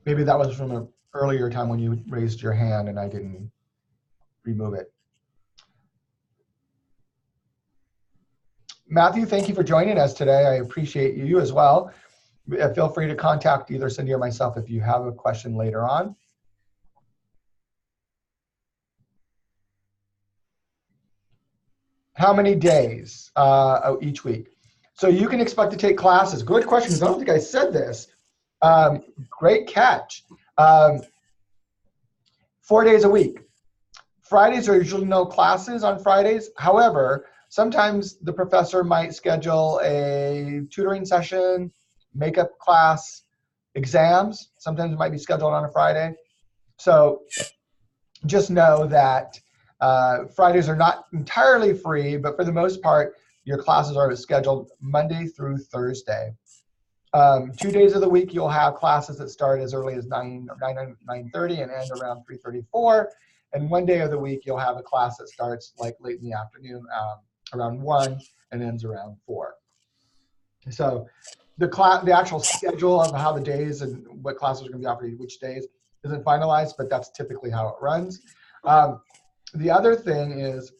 Maybe that was from an earlier time when you raised your hand and I didn't remove it. Matthew, thank you for joining us today. I appreciate you as well. Feel free to contact either Cindy or myself if you have a question later on. How many days each week? So you can expect to take classes. Good question, because I don't think I said this. Great catch. 4 days a week. Fridays are usually no classes on Fridays. However, sometimes the professor might schedule a tutoring session, makeup class, exams. Sometimes it might be scheduled on a Friday. So just know that Fridays are not entirely free, but for the most part, your classes are scheduled Monday through Thursday. 2 days of the week, you'll have classes that start as early as 9:30 and end around 3:34. And 1 day of the week, you'll have a class that starts like late in the afternoon, around 1, and ends around 4. So the actual schedule of how the days and what classes are going to be offered which days isn't finalized, but that's typically how it runs. The other thing is,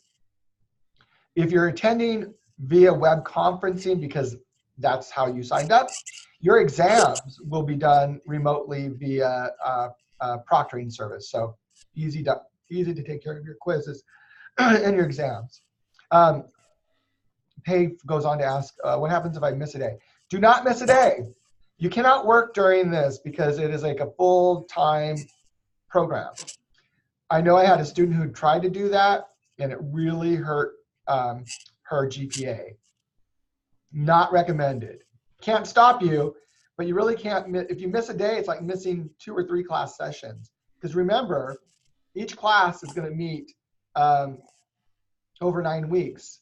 if you're attending via web conferencing, because that's how you signed up, your exams will be done remotely via proctoring service. So easy to take care of your quizzes and your exams. Pay goes on to ask, what happens if I miss a day? Do not miss a day. You cannot work during this because it is like a full-time program. I know I had a student who tried to do that, and it really hurt her GPA. Not recommended. Can't stop you, but you really can't. If you miss a day, it's like missing 2 or 3 class sessions. Because remember, each class is going to meet over 9 weeks,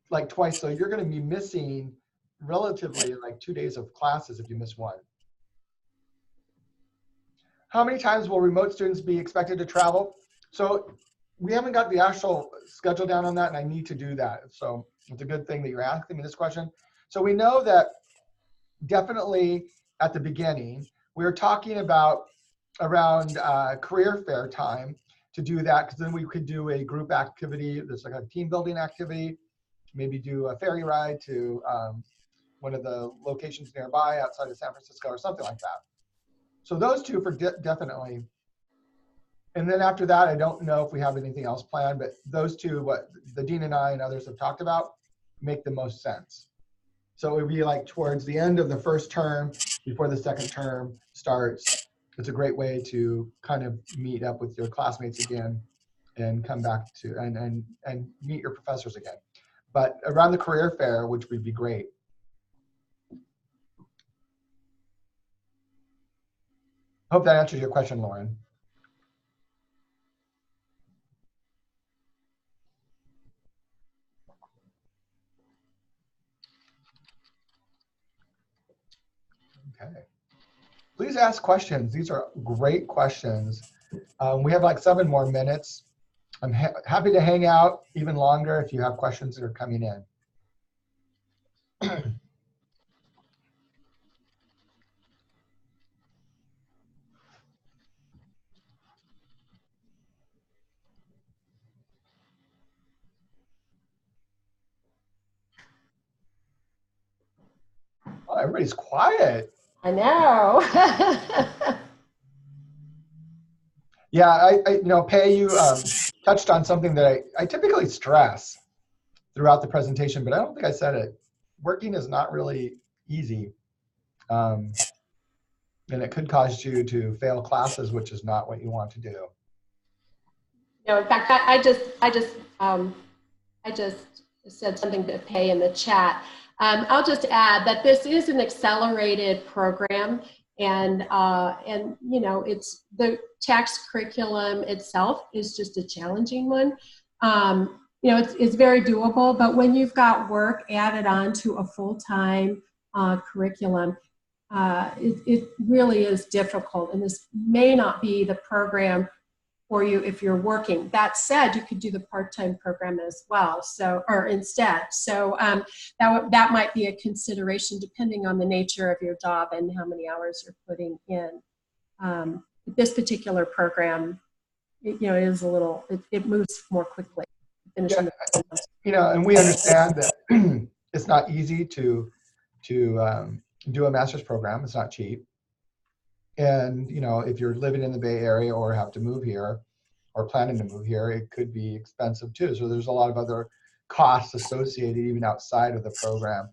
like twice. So you're going to be missing relatively like 2 days of classes if you miss one. How many times will remote students be expected to travel? So we haven't got the actual schedule down on that, and I need to do that. So it's a good thing that you're asking me this question. So we know that definitely at the beginning, we were talking about around career fair time to do that, because then we could do a group activity that's like a team building activity, maybe do a ferry ride to one of the locations nearby outside of San Francisco or something like that. So those two for definitely. And then after that, I don't know if we have anything else planned, but those two, what the dean and I and others have talked about, make the most sense. So it would be like towards the end of the first term, before the second term starts. It's a great way to kind of meet up with your classmates again and come back to and meet your professors again. But around the career fair, which would be great. Hope that answers your question, Lauren. Okay. Please ask questions. These are great questions. We have like 7 more minutes. I'm happy to hang out even longer if you have questions that are coming in. Oh, everybody's quiet. I know. Yeah, Pei, you touched on something that I typically stress throughout the presentation, but I don't think I said it. Working is not really easy. And it could cause you to fail classes, which is not what you want to do. No, in fact, I just said something to Pay in the chat. I'll just add that this is an accelerated program, and it's the tax curriculum itself is just a challenging one. It's very doable, but when you've got work added on to a full-time curriculum, it really is difficult, and this may not be the program for you if you're working. That said, you could do the part-time program as well, or instead. So that might be a consideration depending on the nature of your job and how many hours you're putting in. This particular program, it is a little, it moves more quickly. Yeah, and we understand that it's not easy to do a master's program. It's not cheap. And, if you're living in the Bay Area or have to move here or planning to move here, it could be expensive too. So there's a lot of other costs associated even outside of the program.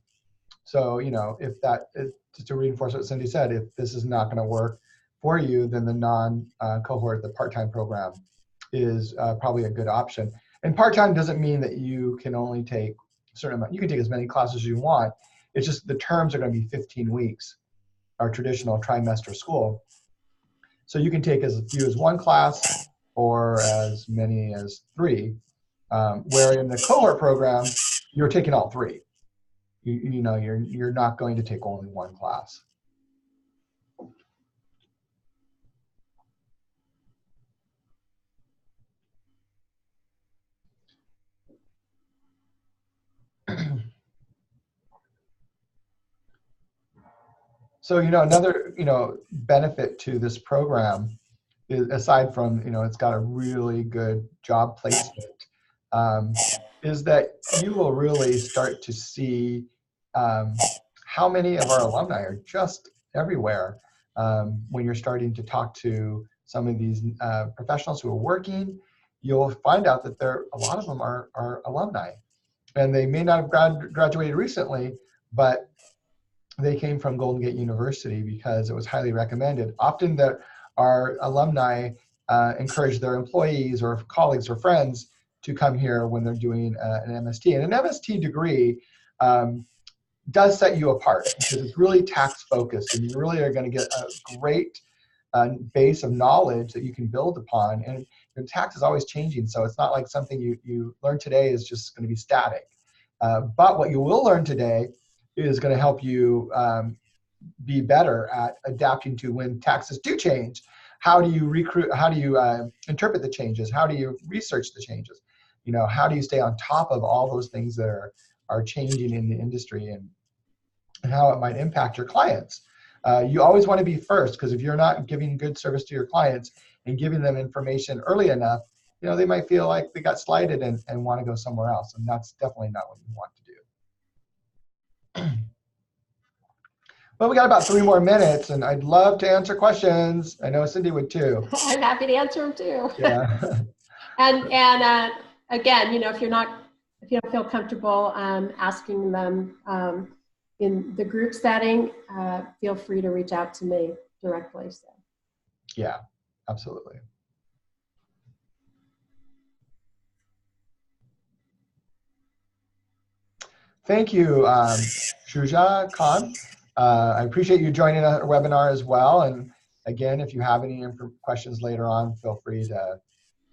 So, if that, just to reinforce what Cindy said, if this is not going to work for you, then the non-cohort, the part-time program is probably a good option. And part-time doesn't mean that you can only take a certain amount. You can take as many classes as you want. It's just the terms are going to be 15 weeks, our traditional trimester school. So you can take as few as one class or as many as 3. Where in the cohort program, you're taking all 3. You're not going to take only one class. So, another, benefit to this program is, aside from, it's got a really good job placement, is that you will really start to see how many of our alumni are just everywhere. When you're starting to talk to some of these professionals who are working, you'll find out that a lot of them are alumni. And they may not have graduated recently, but they came from Golden Gate University because it was highly recommended. Often our alumni encourage their employees or colleagues or friends to come here when they're doing an MST. And an MST degree does set you apart because it's really tax focused, and you really are going to get a great base of knowledge that you can build upon. And tax is always changing, so it's not like something you learn today is just going to be static. But what you will learn today is going to help you be better at adapting to when taxes do change. How do you interpret the changes? How do you research the changes? How do you stay on top of all those things that are changing in the industry, and how it might impact your clients? You always want to be first, because if you're not giving good service to your clients and giving them information early enough, they might feel like they got slighted and want to go somewhere else, and that's definitely not what you want to do. Well, we got about 3 more minutes, and I'd love to answer questions. I know Cindy would too. I'm happy to answer them too. Yeah. and again, if you don't feel comfortable asking them in the group setting, feel free to reach out to me directly. So. Yeah, absolutely. Thank you, Shuja Khan. I appreciate you joining our webinar as well. And again, if you have any questions later on, feel free to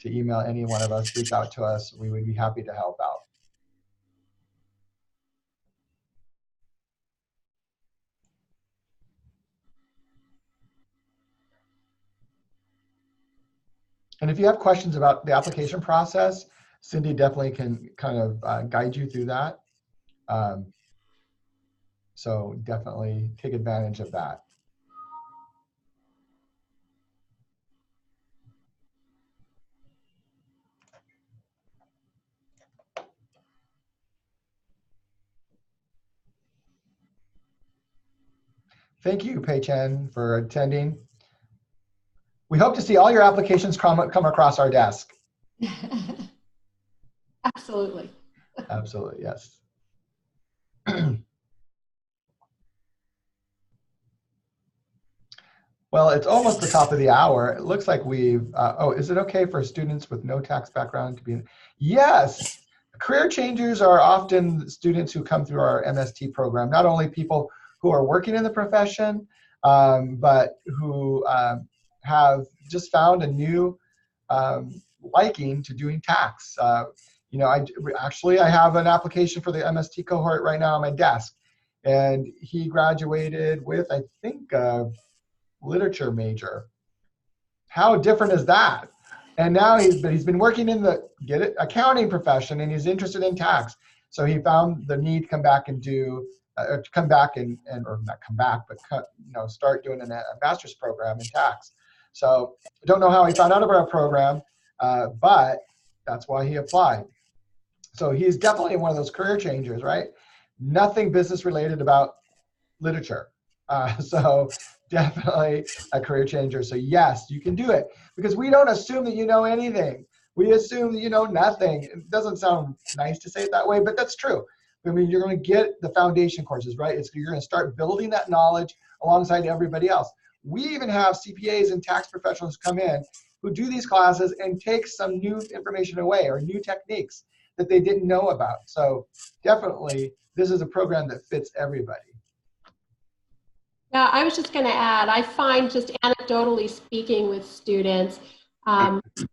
email any one of us, reach out to us. We would be happy to help out. And if you have questions about the application process, Cindy definitely can kind of guide you through that. So definitely take advantage of that. Thank you, Pei Chen, for attending. We hope to see all your applications come across our desk. Absolutely. Absolutely, yes. Well, it's almost the top of the hour. It looks like we've, oh, is it okay for students with no tax background to be in? Yes. Career changers are often students who come through our MST program, not only people who are working in the profession, but who have just found a new liking to doing tax. I have an application for the MST cohort right now on my desk, and he graduated with, I think, literature major. How different is that? And now he's been working in the accounting profession, and he's interested in tax. So he found the need to come back and start doing a master's program in tax. So I don't know how he found out about our program, but that's why he applied. So he's definitely one of those career changers, right? Nothing business related about literature. So definitely a career changer. So yes, you can do it, because we don't assume that you know anything. We assume that you know nothing. It doesn't sound nice to say it that way, but that's true. I mean, you're going to get the foundation courses, right? You're going to start building that knowledge alongside everybody else. We even have CPAs and tax professionals come in who do these classes and take some new information away or new techniques that they didn't know about. So definitely, this is a program that fits everybody. Yeah, I was just going to add, I find just anecdotally speaking with students,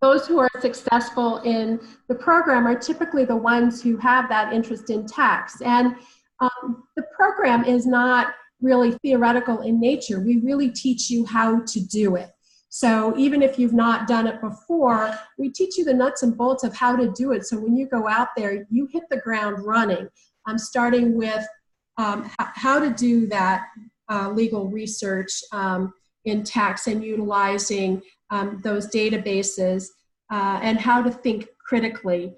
those who are successful in the program are typically the ones who have that interest in tax. And the program is not really theoretical in nature. We really teach you how to do it. So even if you've not done it before, we teach you the nuts and bolts of how to do it. So when you go out there, you hit the ground running. Starting with how to do that legal research in tax and utilizing those databases and how to think critically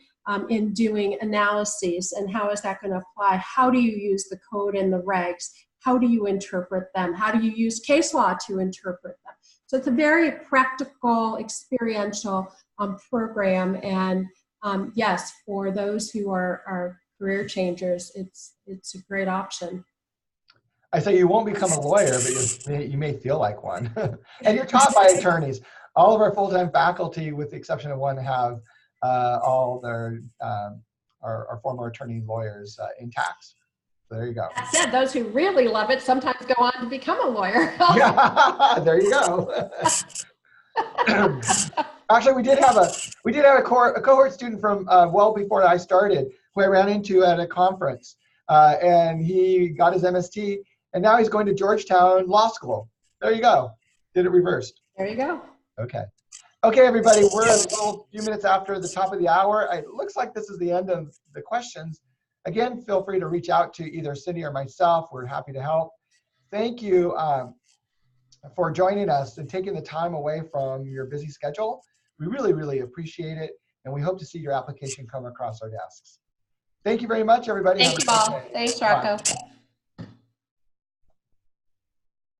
in doing analyses and how is that going to apply? How do you use the code and the regs? How do you interpret them? How do you use case law to interpret them? So it's a very practical, experiential program, and yes, for those who are career changers, it's a great option. I say you won't become a lawyer, but you may feel like one. And you're taught by attorneys. All of our full-time faculty, with the exception of one, have all their our former attorney lawyers in tax. So there you go. That said, those who really love it sometimes go on to become a lawyer. Yeah, there you go. Actually, we did have a cohort student from well before I started, who I ran into at a conference, and he got his MST, and now he's going to Georgetown Law School. There you go. Did it reversed. There you go. Okay. Okay, everybody, we're a few minutes after the top of the hour. It looks like this is the end of the questions. Again, feel free to reach out to either Cindy or myself. We're happy to help. Thank you for joining us and taking the time away from your busy schedule. We really, really appreciate it, and we hope to see your application come across our desks. Thank you very much, everybody. Thank you all. Thanks, Rocco. Bye.